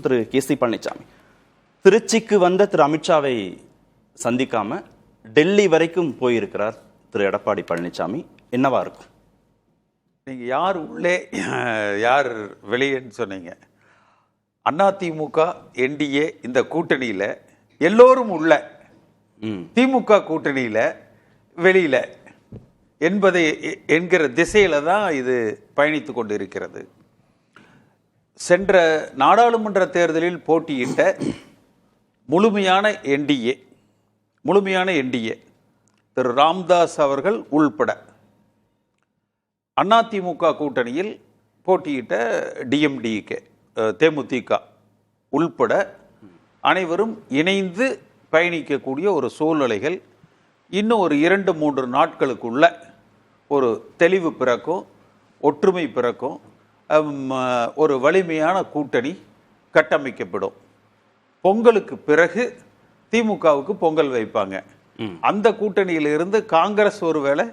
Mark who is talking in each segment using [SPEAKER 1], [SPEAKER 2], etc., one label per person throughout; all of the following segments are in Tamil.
[SPEAKER 1] திரு கே.சி. பழனிசாமி திருச்சிக்கு வந்த திரு அமித்ஷாவை சந்திக்காம டெல்லி வரைக்கும் போயிருக்கிறார் திரு எடப்பாடி பழனிசாமி. என்னவா இருக்கும்?
[SPEAKER 2] நீங்க யார் உள்ளே யார் வெளியேன்னு சொன்னீங்க. அதிமுக என்டிஏ இந்த கூட்டணியில எல்லோரும் உள்ள, திமுக கூட்டணியில வெளியில என்பதை என்கிற திசையில தான் இது பயணித்து கொண்டு இருக்கிறது. சென்ற நாடாளுமன்ற தேர்தலில் போட்டியிட்ட முழுமையான என்டிஏ திரு ராம்தாஸ் அவர்கள் உள்பட அதிமுக கூட்டணியில் போட்டியிட்ட டிஎம்டிகே, தேமுதிக உள்பட அனைவரும் இணைந்து பயணிக்கக்கூடிய ஒரு சூழ்நிலைகள் இன்னும் ஒரு 2-3 நாட்களுக்குள்ள ஒரு தெளிவு பிறக்கும், ஒற்றுமை பிறக்கும், ஒரு வலிமையான கூட்டணி கட்டமைக்கப்படும். பொங்கலுக்கு பிறகு திமுகவுக்கு பொங்கல் வைப்பாங்க. அந்த கூட்டணியிலிருந்து காங்கிரஸ் ஒருவேளை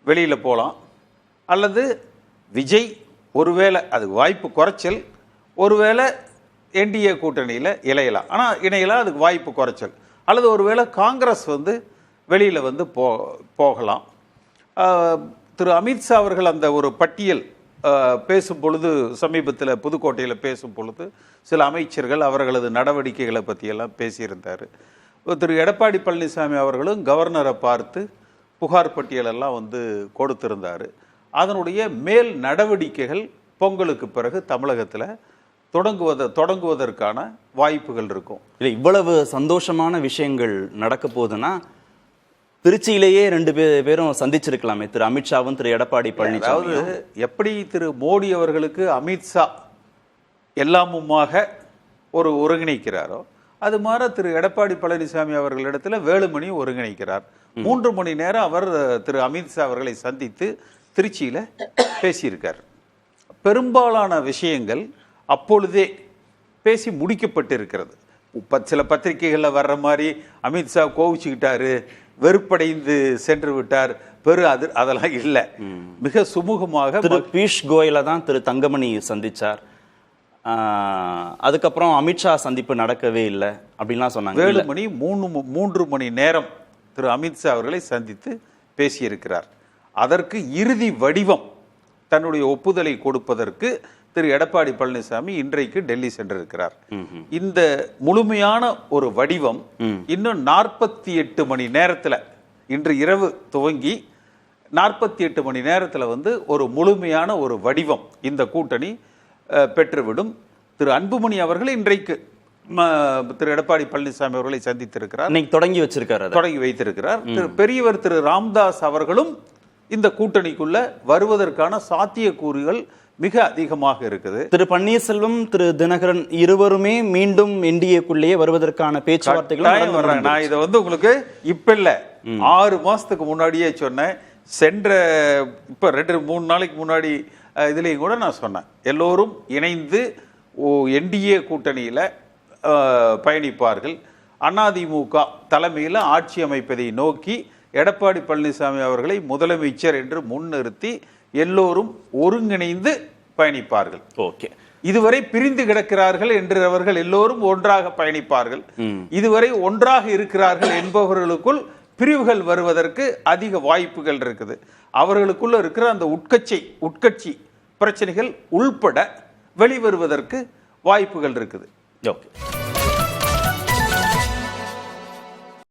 [SPEAKER 2] வெளியில போகலாம், அல்லது விஜய் ஒருவேளை, அது வாய்ப்பு குறைச்சல், ஒருவேளை என்டிஏ கூட்டணியில் இணையலாம். ஆனால் இணையலாம், அதுக்கு வாய்ப்பு குறைச்சல். அல்லது ஒருவேளை காங்கிரஸ் வெளியில் போகலாம். திரு அமித்ஷா அவர்கள் அந்த ஒரு பட்டியல் பேசும் பொழுது, சமீபத்தில் புதுக்கோட்டையில் பேசும் பொழுது சில அமைச்சர்கள் அவர்களது நடவடிக்கைகளை பற்றியெல்லாம் பேசியிருந்தார். திரு எடப்பாடி பழனிசாமி அவர்களும் கவர்னரை பார்த்து புகார் பட்டியலெல்லாம் கொடுத்திருந்தார். அதனுடைய மேல் நடவடிக்கைகள் பொங்கலுக்கு பிறகு தமிழகத்தில் தொடங்குவதற்கான வாய்ப்புகள் இருக்கும்.
[SPEAKER 1] இல்லை, இவ்வளவு சந்தோஷமான விஷயங்கள் நடக்க போகுதுன்னா திருச்சியிலேயே 2 பேரும் சந்திச்சிருக்கலாமே, திரு அமித்ஷாவும் திரு எடப்பாடி பழனிசாமி.
[SPEAKER 2] அதாவது எப்படி திரு மோடி அவர்களுக்கு அமித்ஷா எல்லாமுமாக ஒருங்கிணைக்கிறாரோ, அது மாதிரி திரு எடப்பாடி பழனிசாமி அவர்களிடத்தில் வேலுமணி ஒருங்கிணைக்கிறார். 3 மணி நேரம் அவர் திரு அமித்ஷா அவர்களை சந்தித்து திருச்சியில் பேசியிருக்கார். பெரும்பாலான விஷயங்கள் அப்பொழுதே பேசி முடிக்கப்பட்டிருக்கிறது. சில பத்திரிகைகளில் வர்ற மாதிரி அமித்ஷா கோவிச்சுக்கிட்டாரு, வெறுப்படைந்து சென்று விட்டார், அதெல்லாம் இல்லை. மிக சுமூகமாக
[SPEAKER 1] திரு பியூஷ் கோயலை தான் திரு தங்கமணி சந்திச்சார். அதுக்கப்புறம் அமித்ஷா சந்திப்பு நடக்கவே இல்லை அப்படின்லாம் சொன்னாங்க.
[SPEAKER 2] வேலுமணி 3 மணி நேரம் திரு அமித்ஷா அவர்களை சந்தித்து பேசியிருக்கிறார். அதற்கு இறுதி வடிவம் தன்னுடைய ஒப்புதலை கொடுப்பதற்கு திரு எடப்பாடி பழனிசாமி இன்றைக்கு டெல்லி சென்றிருக்கிறார். இந்த முழுமையான ஒரு வடிவம் இன்னும் 48 மணி நேரத்தில், இன்று இரவு துவங்கி 48 மணி நேரத்தில் ஒரு முழுமையான ஒரு வடிவம் இந்த கூட்டணி பெற்றுவிடும். திரு அன்புமணி அவர்கள் இன்றைக்கு திரு எடப்பாடி பழனிசாமி அவர்களை சந்தித்திருக்கிறார்,
[SPEAKER 1] தொடங்கி
[SPEAKER 2] வைத்திருக்கிறார். பெரியவர் திரு ராம்தாஸ் அவர்களும் இந்த கூட்டணிக்குள்ள வருவதற்கான சாத்தியக்கூறுகள் மிக அதிகமாக இருக்குது.
[SPEAKER 1] திரு பன்னீர்செல்வம், திரு தினகரன் இருவருமே மீண்டும் என்டிஏக்குள்ளேயே வருவதற்கான பேச்சுவார்த்தைகள்
[SPEAKER 2] வர்றாங்க. நான் இதை உங்களுக்கு இப்ப இல்ல, 6 மாசத்துக்கு முன்னாடியே சொன்னேன். சென்ற இப்ப 2-3 நாளைக்கு முன்னாடி இதுலயும் கூட நான் சொன்னேன், எல்லோரும் இணைந்து என்டிஏ கூட்டணியில பயணிப்பார்கள். அதிமுக தலைமையில் ஆட்சி அமைப்பதை நோக்கி எடப்பாடி பழனிசாமி அவர்களை முதலமைச்சர் என்று முன்னிறுத்தி எல்லோரும் ஒருங்கிணைந்து பயணிப்பார்கள்.
[SPEAKER 1] ஓகே,
[SPEAKER 2] இதுவரை பிரிந்து கிடக்கிறார்கள் என்று அவர்கள் எல்லோரும் ஒன்றாக பயணிப்பார்கள். இதுவரை ஒன்றாக இருக்கிறார்கள் என்பவர்களுக்குள் பிரிவுகள் வருவதற்கு அதிக வாய்ப்புகள் இருக்குது. அவர்களுக்குள்ள இருக்கிற அந்த உட்கட்சி பிரச்சனைகள் உள்பட வெளிவருவதற்கு வாய்ப்புகள் இருக்குது.
[SPEAKER 1] ஓகே.